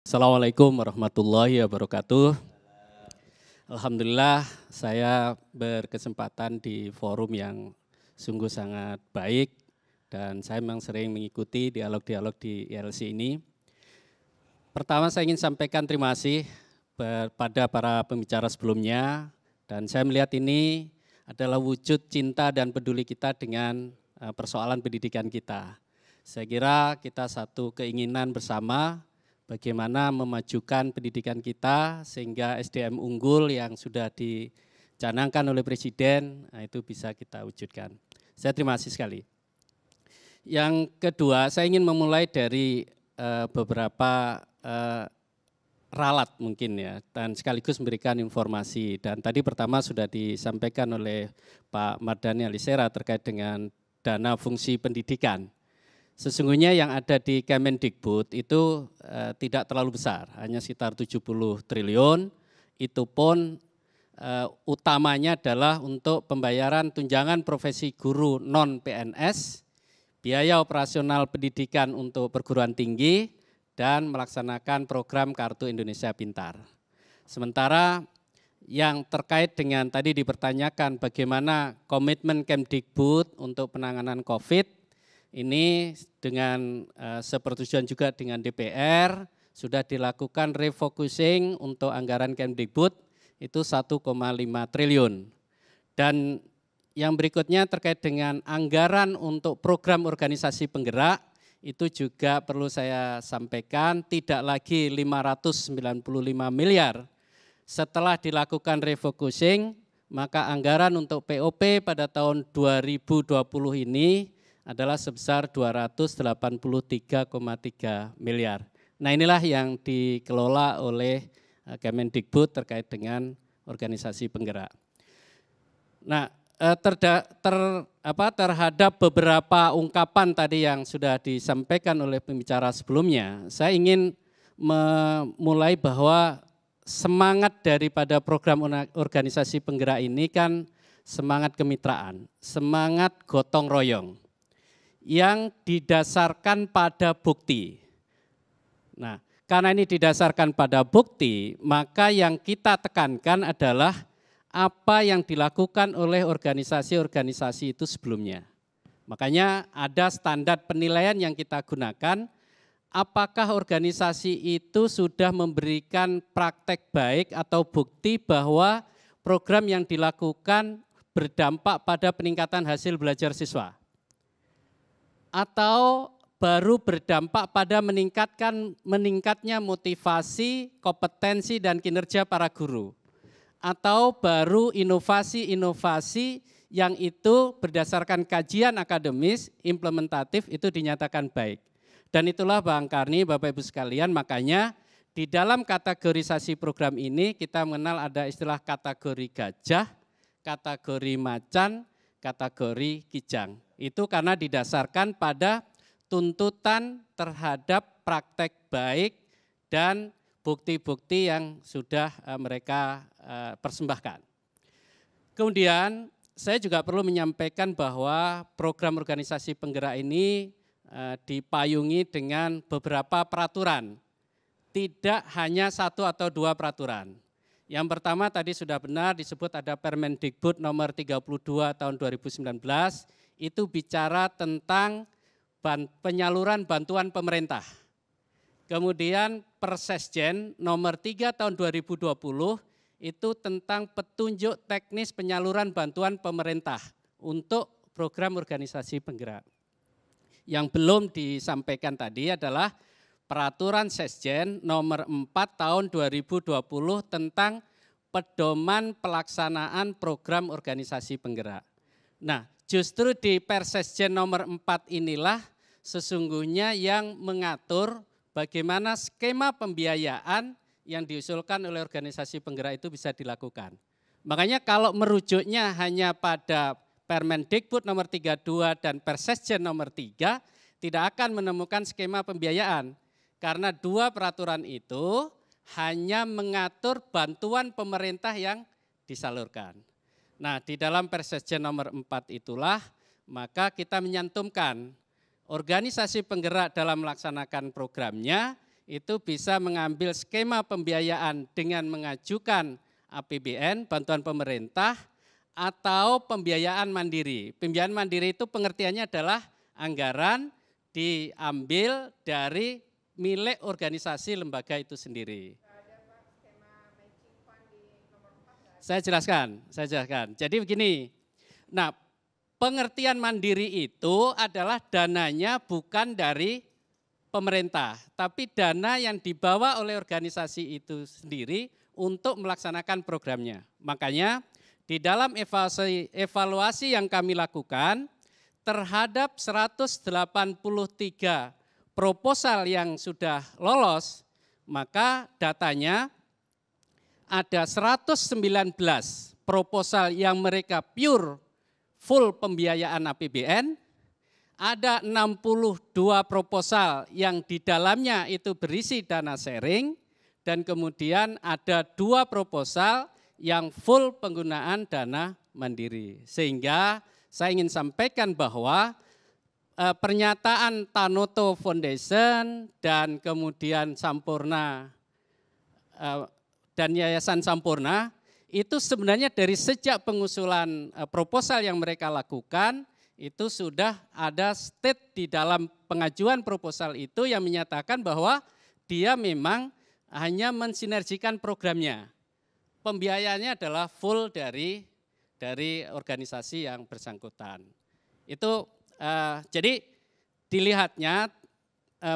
Assalamualaikum warahmatullahi wabarakatuh. Alhamdulillah saya berkesempatan di forum yang sungguh sangat baik dan saya memang sering mengikuti dialog-dialog di ILC ini. Pertama saya ingin sampaikan terima kasih kepada para pembicara sebelumnya dan saya melihat ini adalah wujud cinta dan peduli kita dengan persoalan pendidikan kita. Saya kira kita satu keinginan bersama bagaimana memajukan pendidikan kita sehingga SDM unggul yang sudah dicanangkan oleh Presiden itu bisa kita wujudkan. Saya terima kasih sekali. Yang kedua, saya ingin memulai dari beberapa ralat mungkin ya, dan sekaligus memberikan informasi. Dan tadi pertama sudah disampaikan oleh Pak Mardhani Alisera terkait dengan dana fungsi pendidikan. Sesungguhnya yang ada di Kemendikbud itu tidak terlalu besar, hanya sekitar 70 triliun, itu pun utamanya adalah untuk pembayaran tunjangan profesi guru non-PNS, biaya operasional pendidikan untuk perguruan tinggi, dan melaksanakan program Kartu Indonesia Pintar. Sementara yang terkait dengan tadi dipertanyakan bagaimana komitmen Kemdikbud untuk penanganan COVID, ini dengan sepertujuan juga dengan DPR sudah dilakukan refocusing untuk anggaran Kemdikbud itu 1,5 triliun. Dan yang berikutnya terkait dengan anggaran untuk program organisasi penggerak itu juga perlu saya sampaikan tidak lagi 595 miliar. Setelah dilakukan refocusing maka anggaran untuk POP pada tahun 2020 ini adalah sebesar 283,3 miliar. Nah inilah yang dikelola oleh Kemendikbud terkait dengan organisasi penggerak. Nah terhadap beberapa ungkapan tadi yang sudah disampaikan oleh pembicara sebelumnya, saya ingin memulai bahwa semangat daripada program organisasi penggerak ini kan semangat kemitraan, semangat gotong royong yang didasarkan pada bukti. Nah, karena ini didasarkan pada bukti, maka yang kita tekankan adalah apa yang dilakukan oleh organisasi-organisasi itu sebelumnya. Makanya ada standar penilaian yang kita gunakan, apakah organisasi itu sudah memberikan praktek baik atau bukti bahwa program yang dilakukan berdampak pada peningkatan hasil belajar siswa. Atau baru berdampak pada meningkatnya motivasi, kompetensi dan kinerja para guru. Atau baru inovasi-inovasi yang itu berdasarkan kajian akademis, implementatif itu dinyatakan baik. Dan itulah Bang Karni, Bapak Ibu sekalian, makanya di dalam kategorisasi program ini kita mengenal ada istilah kategori gajah, kategori macan, kategori kijang. Itu karena didasarkan pada tuntutan terhadap praktek baik dan bukti-bukti yang sudah mereka persembahkan. Kemudian saya juga perlu menyampaikan bahwa program organisasi penggerak ini dipayungi dengan beberapa peraturan, tidak hanya 1 atau 2 peraturan. Yang pertama tadi sudah benar disebut ada Permendikbud nomor 32 tahun 2019, itu bicara tentang penyaluran bantuan pemerintah. Kemudian Persesjen nomor 3 tahun 2020 itu tentang petunjuk teknis penyaluran bantuan pemerintah untuk program organisasi penggerak. Yang belum disampaikan tadi adalah Peraturan Sesjen nomor 4 tahun 2020 tentang pedoman pelaksanaan program organisasi penggerak. Nah, justru di Persesjen nomor 4 inilah sesungguhnya yang mengatur bagaimana skema pembiayaan yang diusulkan oleh organisasi penggerak itu bisa dilakukan. Makanya kalau merujuknya hanya pada Permendikbud nomor 32 dan Persesjen nomor 3 tidak akan menemukan skema pembiayaan. Karena 2 peraturan itu hanya mengatur bantuan pemerintah yang disalurkan. Nah, di dalam Persesjen nomor 4 itulah maka kita menyantumkan organisasi penggerak dalam melaksanakan programnya itu bisa mengambil skema pembiayaan dengan mengajukan APBN, bantuan pemerintah, atau pembiayaan mandiri. Pembiayaan mandiri itu pengertiannya adalah anggaran diambil dari milik organisasi lembaga itu sendiri. Saya jelaskan. Jadi begini, nah pengertian mandiri itu adalah dananya bukan dari pemerintah, tapi dana yang dibawa oleh organisasi itu sendiri untuk melaksanakan programnya. Makanya di dalam evaluasi yang kami lakukan terhadap 183 proposal yang sudah lolos, maka datanya ada 119 proposal yang mereka pure full pembiayaan APBN, ada 62 proposal yang di dalamnya itu berisi dana sharing, dan kemudian ada 2 proposal yang full penggunaan dana mandiri. Sehingga saya ingin sampaikan bahwa pernyataan Tanoto Foundation dan kemudian Sampurna dan Yayasan Sampurna itu sebenarnya dari sejak pengusulan proposal yang mereka lakukan itu sudah ada state di dalam pengajuan proposal itu yang menyatakan bahwa dia memang hanya mensinergikan programnya. Pembiayaannya adalah full dari organisasi yang bersangkutan. Itu jadi dilihatnya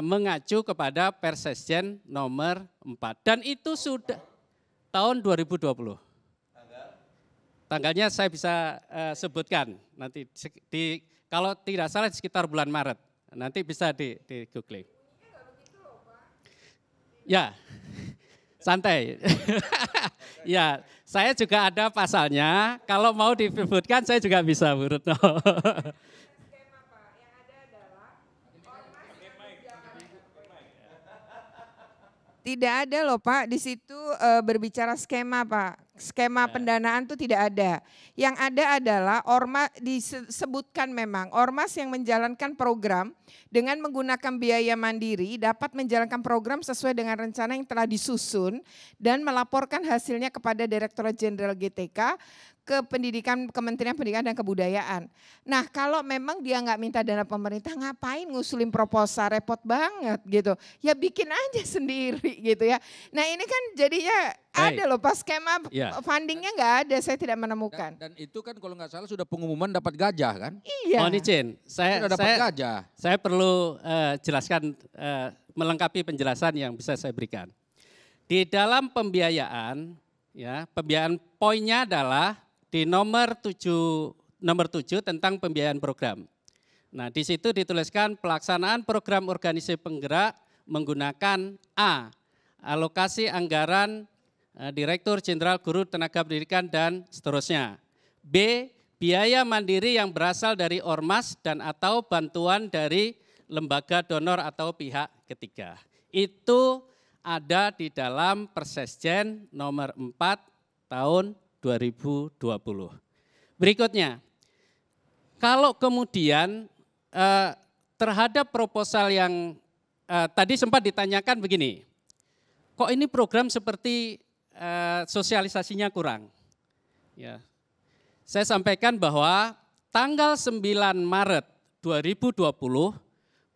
mengacu kepada Persesjen nomor 4 dan itu sudah tahun 2020. Tanggalnya saya bisa sebutkan nanti kalau tidak salah sekitar bulan Maret. Nanti bisa di googling. Ya, santai. Ya, saya juga ada pasalnya. Kalau mau disebutkan saya juga bisa, Bu Retno. Tidak ada loh Pak, di situ berbicara skema Pak. Skema pendanaan itu tidak ada. Yang ada adalah ormas, disebutkan memang ormas yang menjalankan program dengan menggunakan biaya mandiri dapat menjalankan program sesuai dengan rencana yang telah disusun dan melaporkan hasilnya kepada Direktorat Jenderal GTK ke Kementerian Pendidikan dan Kebudayaan. Nah kalau memang dia nggak minta dana pemerintah, ngapain ngusulin proposal, repot banget gitu. Ya bikin aja sendiri gitu ya. Nah ini kan jadinya ada loh pas skema fundingnya nggak ada, saya tidak menemukan. Dan itu kan kalau nggak salah sudah pengumuman dapat gajah kan? Iya. Mohon izin, sudah dapat gajah. Saya perlu jelaskan, melengkapi penjelasan yang bisa saya berikan. Di dalam pembiayaan, ya pembiayaan poinnya adalah di nomor 7 tentang pembiayaan program. Nah di situ dituliskan pelaksanaan program organisasi penggerak menggunakan A. Alokasi anggaran Direktur Jenderal Guru Tenaga Pendidikan dan seterusnya. B. Biaya mandiri yang berasal dari ormas dan atau bantuan dari lembaga donor atau pihak ketiga. Itu ada di dalam Persesjen nomor 4 tahun 2020. Berikutnya, kalau kemudian terhadap proposal yang tadi sempat ditanyakan begini, kok ini program seperti sosialisasinya kurang? Ya, saya sampaikan bahwa tanggal 9 Maret 2020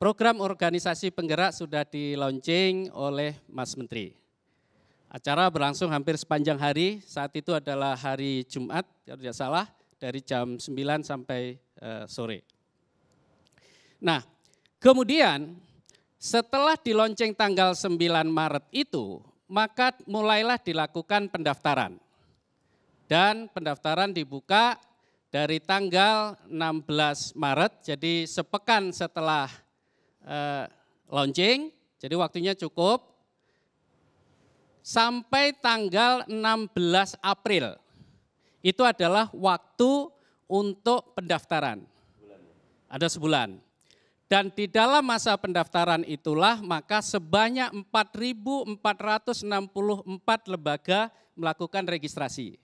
program organisasi penggerak sudah di-launching oleh Mas Menteri. Acara berlangsung hampir sepanjang hari, saat itu adalah hari Jumat, kalau tidak salah, dari jam 9 sampai sore. Nah, kemudian setelah di-launching tanggal 9 Maret itu, maka mulailah dilakukan pendaftaran. Dan pendaftaran dibuka dari tanggal 16 Maret, jadi sepekan setelah launching, jadi waktunya cukup, sampai tanggal 16 April. Itu adalah waktu untuk pendaftaran. Ada sebulan. Dan di dalam masa pendaftaran itulah maka sebanyak 4.464 lembaga melakukan registrasi.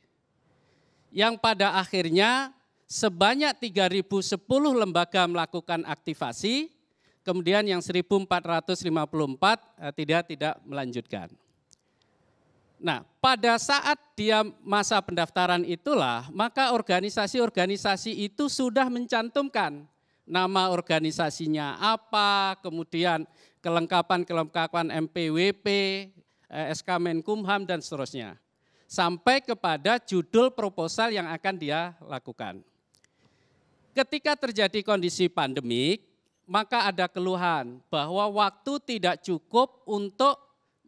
Yang pada akhirnya sebanyak 3.010 lembaga melakukan aktivasi kemudian yang 1454 tidak melanjutkan. Nah, pada saat dia masa pendaftaran itulah, maka organisasi-organisasi itu sudah mencantumkan nama organisasinya apa, kemudian kelengkapan MPWP, SK Menkumham, dan seterusnya. Sampai kepada judul proposal yang akan dia lakukan. Ketika terjadi kondisi pandemik, maka ada keluhan bahwa waktu tidak cukup untuk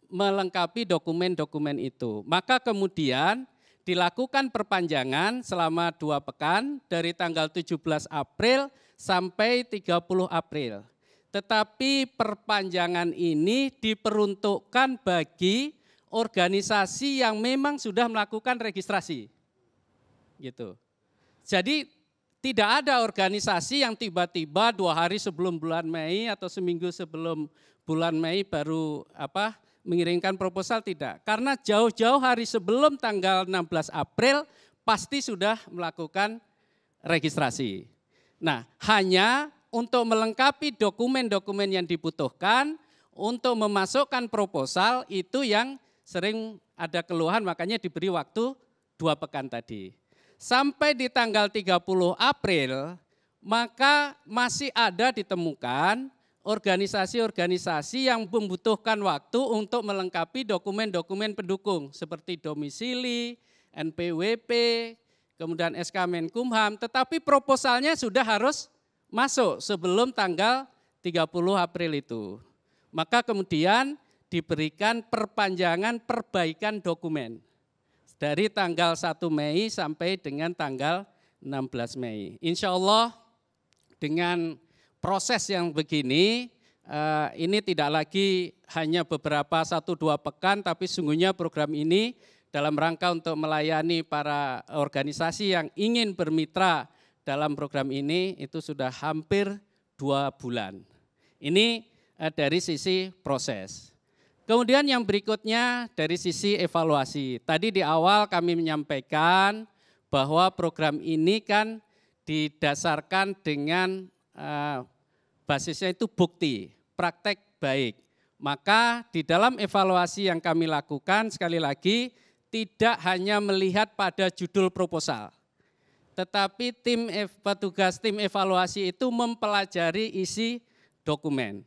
melengkapi dokumen-dokumen itu. Maka kemudian dilakukan perpanjangan selama 2 pekan dari tanggal 17 April sampai 30 April. Tetapi perpanjangan ini diperuntukkan bagi organisasi yang memang sudah melakukan registrasi. Gitu. Jadi tidak ada organisasi yang tiba-tiba 2 hari sebelum bulan Mei atau seminggu sebelum bulan Mei baru mengirimkan proposal, tidak. Karena jauh-jauh hari sebelum tanggal 16 April pasti sudah melakukan registrasi. Nah, hanya untuk melengkapi dokumen-dokumen yang dibutuhkan untuk memasukkan proposal itu yang sering ada keluhan, makanya diberi waktu 2 pekan tadi. Sampai di tanggal 30 April, maka masih ada ditemukan organisasi-organisasi yang membutuhkan waktu untuk melengkapi dokumen-dokumen pendukung seperti domisili, NPWP, kemudian SK Menkumham, tetapi proposalnya sudah harus masuk sebelum tanggal 30 April itu. Maka kemudian diberikan perpanjangan perbaikan dokumen dari tanggal 1 Mei sampai dengan tanggal 16 Mei. Insya Allah dengan proses yang begini, ini tidak lagi hanya beberapa 1-2 pekan, tapi sungguhnya program ini dalam rangka untuk melayani para organisasi yang ingin bermitra dalam program ini itu sudah hampir 2 bulan. Ini dari sisi proses. Kemudian yang berikutnya dari sisi evaluasi. Tadi di awal kami menyampaikan bahwa program ini kan didasarkan dengan basisnya itu bukti, praktek baik. Maka di dalam evaluasi yang kami lakukan sekali lagi tidak hanya melihat pada judul proposal. Tetapi petugas tim evaluasi itu mempelajari isi dokumen.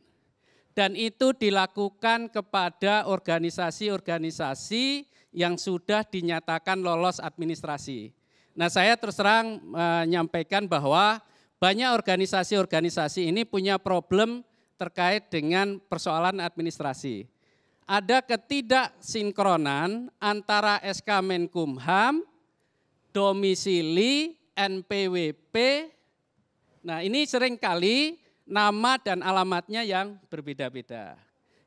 Dan itu dilakukan kepada organisasi-organisasi yang sudah dinyatakan lolos administrasi. Nah, saya terus terang menyampaikan bahwa banyak organisasi-organisasi ini punya problem terkait dengan persoalan administrasi. Ada ketidaksinkronan antara SK Menkumham, domisili, NPWP. Nah, ini seringkali nama dan alamatnya yang berbeda-beda.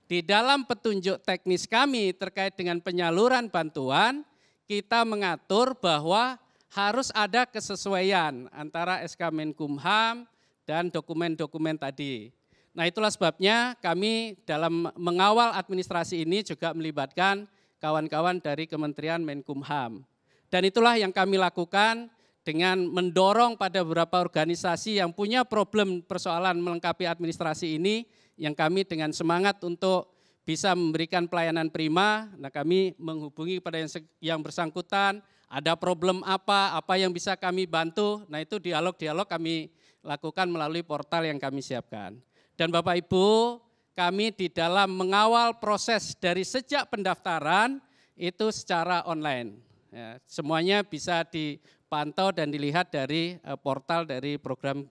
Di dalam petunjuk teknis kami terkait dengan penyaluran bantuan, kita mengatur bahwa harus ada kesesuaian antara SK Menkumham dan dokumen-dokumen tadi. Nah, itulah sebabnya kami dalam mengawal administrasi ini juga melibatkan kawan-kawan dari Kementerian Menkumham. Dan itulah yang kami lakukan dengan mendorong pada beberapa organisasi yang punya problem persoalan melengkapi administrasi ini, yang kami dengan semangat untuk bisa memberikan pelayanan prima. Nah, kami menghubungi kepada yang bersangkutan, ada problem apa yang bisa kami bantu. Nah, itu dialog-dialog kami lakukan melalui portal yang kami siapkan. Dan Bapak Ibu, kami di dalam mengawal proses dari sejak pendaftaran itu secara online. Ya, semuanya bisa dipantau dan dilihat dari portal dari program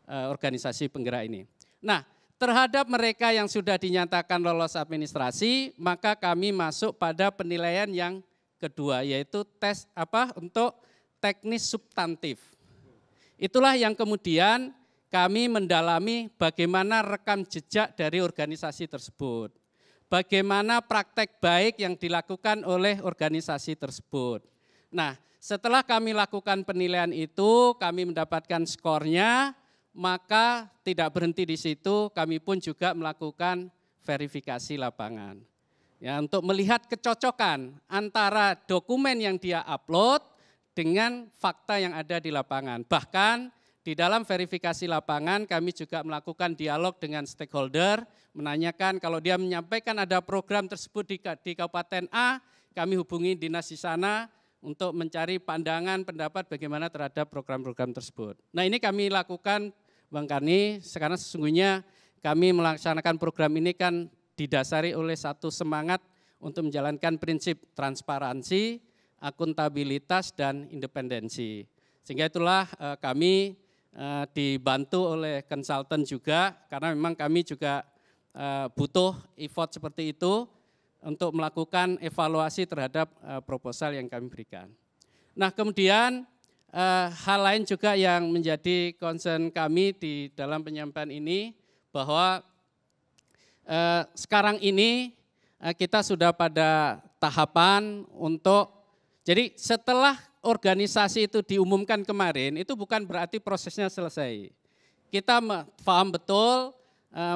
organisasi penggerak ini. Nah, terhadap mereka yang sudah dinyatakan lolos administrasi, maka kami masuk pada penilaian yang kedua, yaitu tes untuk teknis substantif. Itulah yang kemudian kami mendalami bagaimana rekam jejak dari organisasi tersebut. Bagaimana praktek baik yang dilakukan oleh organisasi tersebut. Nah, setelah kami lakukan penilaian itu, kami mendapatkan skornya, maka tidak berhenti di situ, kami pun juga melakukan verifikasi lapangan. Ya, untuk melihat kecocokan antara dokumen yang dia upload dengan fakta yang ada di lapangan. Bahkan di dalam verifikasi lapangan kami juga melakukan dialog dengan stakeholder, menanyakan kalau dia menyampaikan ada program tersebut di Kabupaten A, kami hubungi dinas di sana untuk mencari pandangan, pendapat bagaimana terhadap program-program tersebut. Nah ini kami lakukan Bang Karni, sekarang sesungguhnya kami melaksanakan program ini kan didasari oleh satu semangat untuk menjalankan prinsip transparansi, akuntabilitas, dan independensi. Sehingga itulah kami dibantu oleh konsultan juga, karena memang kami juga butuh effort seperti itu untuk melakukan evaluasi terhadap proposal yang kami berikan. Nah kemudian hal lain juga yang menjadi concern kami di dalam penyampaian ini, bahwa sekarang ini kita sudah pada tahapan untuk, jadi setelah organisasi itu diumumkan kemarin, itu bukan berarti prosesnya selesai. Kita paham betul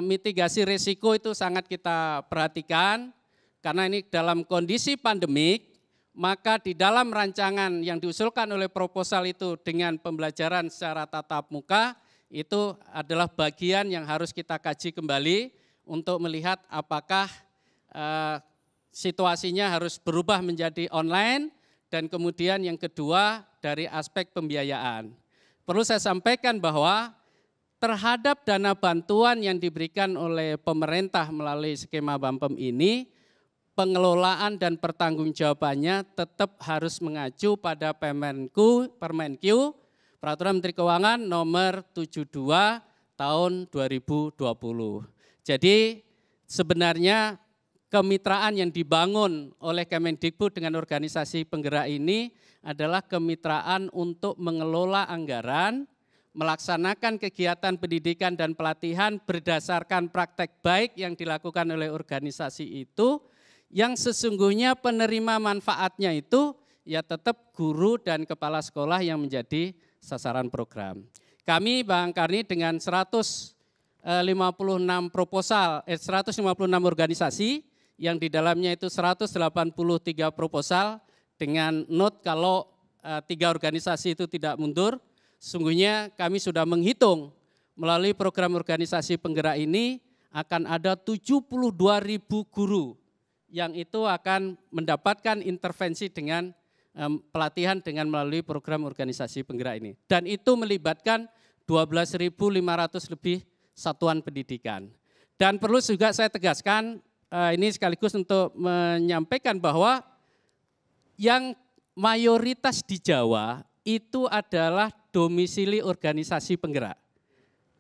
mitigasi risiko itu sangat kita perhatikan, karena ini dalam kondisi pandemik, maka di dalam rancangan yang diusulkan oleh proposal itu dengan pembelajaran secara tatap muka, itu adalah bagian yang harus kita kaji kembali untuk melihat apakah situasinya harus berubah menjadi online, dan kemudian yang kedua dari aspek pembiayaan. Perlu saya sampaikan bahwa terhadap dana bantuan yang diberikan oleh pemerintah melalui skema Bampem ini, pengelolaan dan pertanggungjawabannya tetap harus mengacu pada Permenq, Peraturan Menteri Keuangan nomor 72 tahun 2020. Jadi sebenarnya kemitraan yang dibangun oleh Kemendikbud dengan organisasi penggerak ini adalah kemitraan untuk mengelola anggaran, melaksanakan kegiatan pendidikan dan pelatihan berdasarkan praktek baik yang dilakukan oleh organisasi itu, yang sesungguhnya penerima manfaatnya itu ya tetap guru dan kepala sekolah yang menjadi sasaran program. Kami Bang Karni dengan 156 organisasi yang di dalamnya itu 183 proposal dengan note kalau 3 organisasi itu tidak mundur, sesungguhnya kami sudah menghitung melalui program organisasi penggerak ini akan ada 72.000 guru yang itu akan mendapatkan intervensi dengan pelatihan dengan melalui program organisasi penggerak ini. Dan itu melibatkan 12.500 lebih satuan pendidikan. Dan perlu juga saya tegaskan, ini sekaligus untuk menyampaikan bahwa yang mayoritas di Jawa itu adalah domisili organisasi penggerak.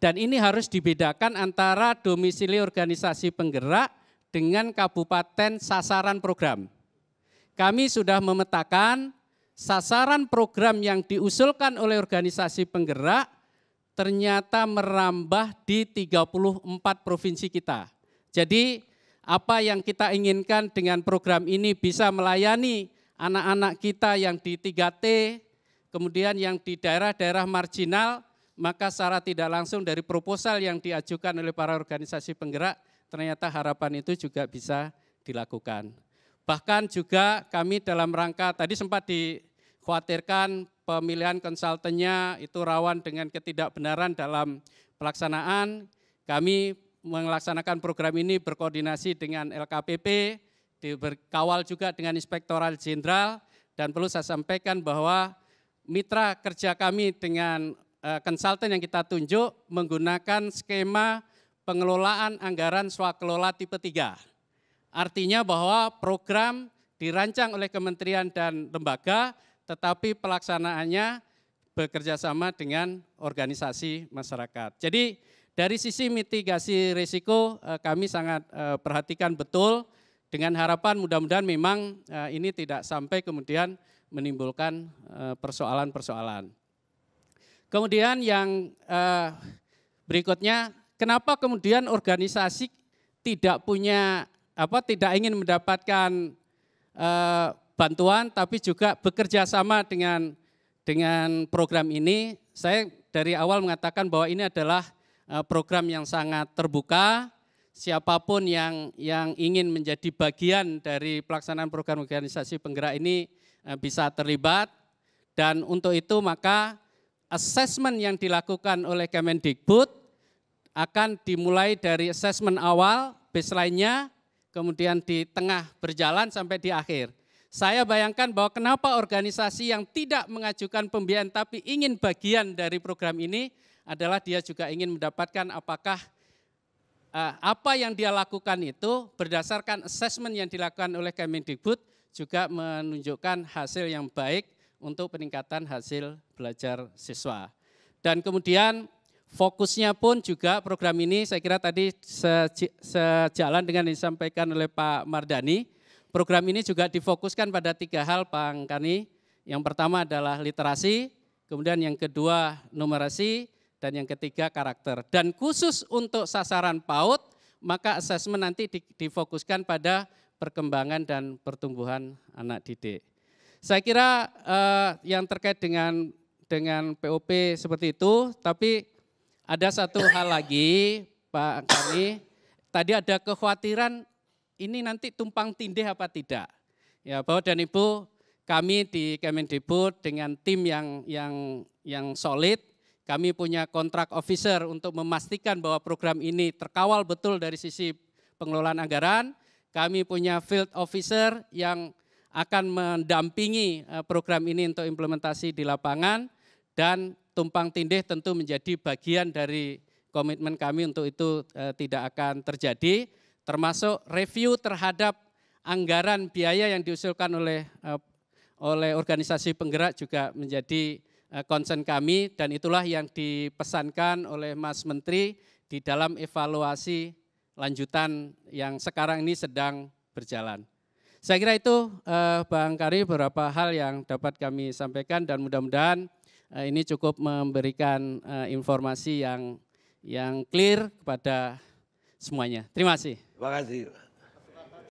Dan ini harus dibedakan antara domisili organisasi penggerak dengan kabupaten sasaran program. Kami sudah memetakan sasaran program yang diusulkan oleh organisasi penggerak ternyata merambah di 34 provinsi kita. Jadi apa yang kita inginkan dengan program ini bisa melayani anak-anak kita yang di 3T, kemudian yang di daerah-daerah marginal, maka secara tidak langsung dari proposal yang diajukan oleh para organisasi penggerak, ternyata harapan itu juga bisa dilakukan. Bahkan juga kami dalam rangka, tadi sempat dikhawatirkan pemilihan konsultannya itu rawan dengan ketidakbenaran dalam pelaksanaan. Kami melaksanakan program ini berkoordinasi dengan LKPP, berkawal juga dengan Inspektorat Jenderal, dan perlu saya sampaikan bahwa mitra kerja kami dengan konsultan yang kita tunjuk menggunakan skema pengelolaan anggaran swakelola tipe 3. Artinya bahwa program dirancang oleh kementerian dan lembaga, tetapi pelaksanaannya bekerjasama dengan organisasi masyarakat. Jadi dari sisi mitigasi risiko kami sangat perhatikan betul, dengan harapan mudah-mudahan memang ini tidak sampai kemudian menimbulkan persoalan-persoalan. Kemudian yang berikutnya, kenapa kemudian organisasi tidak ingin mendapatkan bantuan, tapi juga bekerja sama dengan program ini? Saya dari awal mengatakan bahwa ini adalah program yang sangat terbuka. Siapapun yang ingin menjadi bagian dari pelaksanaan program organisasi penggerak ini bisa terlibat. Dan untuk itu maka assessment yang dilakukan oleh Kemendikbud akan dimulai dari assessment awal, baseline-nya, kemudian di tengah berjalan sampai di akhir. Saya bayangkan bahwa kenapa organisasi yang tidak mengajukan pembiayaan tapi ingin bagian dari program ini adalah dia juga ingin mendapatkan apakah apa yang dia lakukan itu berdasarkan assessment yang dilakukan oleh Kemendikbud juga menunjukkan hasil yang baik untuk peningkatan hasil belajar siswa. Dan kemudian fokusnya pun juga program ini saya kira tadi sejalan dengan yang disampaikan oleh Pak Mardhani. Program ini juga difokuskan pada 3 hal Pak Kani. Yang pertama adalah literasi, kemudian yang kedua numerasi, dan yang ketiga karakter. Dan khusus untuk sasaran PAUD, maka asesmen nanti difokuskan pada perkembangan dan pertumbuhan anak didik. Saya kira yang terkait dengan POP seperti itu, tapi ada satu hal lagi Pak Kani, tadi ada kekhawatiran ini nanti tumpang tindih apa tidak. Ya, Bapak dan Ibu, kami di Kemendikbud dengan tim yang solid, kami punya kontrak officer untuk memastikan bahwa program ini terkawal betul dari sisi pengelolaan anggaran. Kami punya field officer yang akan mendampingi program ini untuk implementasi di lapangan, dan tumpang tindih tentu menjadi bagian dari komitmen kami untuk itu tidak akan terjadi, termasuk review terhadap anggaran biaya yang diusulkan oleh organisasi penggerak juga menjadi concern kami, dan itulah yang dipesankan oleh Mas Menteri di dalam evaluasi lanjutan yang sekarang ini sedang berjalan. Saya kira itu Bang Kari beberapa hal yang dapat kami sampaikan, dan mudah-mudahan ini cukup memberikan informasi yang clear kepada semuanya. Terima kasih. Terima kasih.